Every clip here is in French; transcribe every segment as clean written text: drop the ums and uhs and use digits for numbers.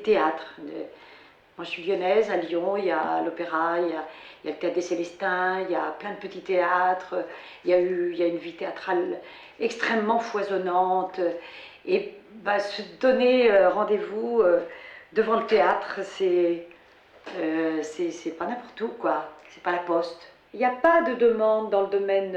théâtres. Moi je suis lyonnaise, à Lyon il y a l'opéra, il y a le théâtre des Célestins, il y a plein de petits théâtres, il y a une vie théâtrale extrêmement foisonnante. Et bah, se donner rendez-vous devant le théâtre, c'est pas n'importe où, quoi. C'est pas la poste. Il n'y a pas de demande dans le domaine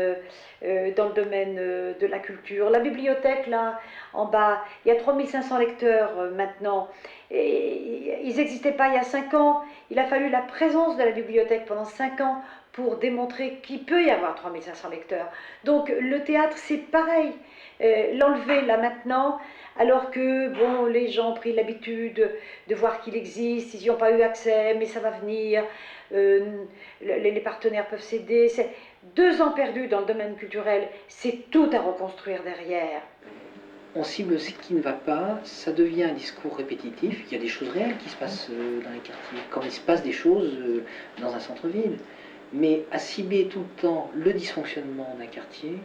de la culture. La bibliothèque, là, en bas, il y a 3500 lecteurs maintenant. Et ils n'existaient pas il y a 5 ans. Il a fallu la présence de la bibliothèque pendant 5 ans pour démontrer qu'il peut y avoir 3500 lecteurs. Donc le théâtre, c'est pareil. L'enlever là maintenant, alors que bon, les gens ont pris l'habitude de voir qu'il existe, ils n'y ont pas eu accès, mais ça va venir, les partenaires peuvent céder. C'est 2 ans perdus dans le domaine culturel, c'est tout à reconstruire derrière. On cible ce qui ne va pas, ça devient un discours répétitif. Il y a des choses réelles qui se passent dans les quartiers, comme il se passe des choses dans un centre-ville. Mais à cibler tout le temps le dysfonctionnement d'un quartier,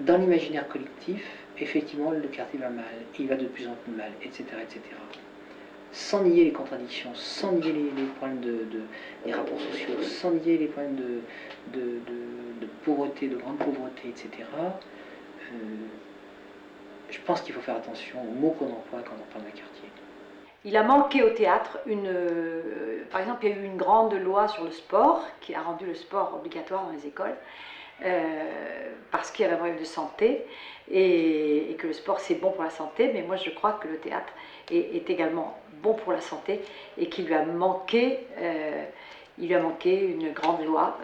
dans l'imaginaire collectif, effectivement, le quartier va mal, il va de plus en plus mal, etc., etc. Sans nier les contradictions, sans nier les problèmes des rapports sociaux, sans nier les problèmes de pauvreté, de grande pauvreté, etc., je pense qu'il faut faire attention aux mots qu'on emploie quand on parle d'un quartier. Il a manqué au théâtre par exemple, il y a eu une grande loi sur le sport qui a rendu le sport obligatoire dans les écoles parce qu'il y avait un problème de santé et que le sport c'est bon pour la santé, mais moi je crois que le théâtre est également bon pour la santé et qu'il lui a manqué une grande loi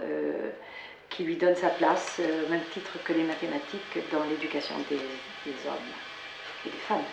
qui lui donne sa place au même titre que les mathématiques dans l'éducation des hommes et des femmes.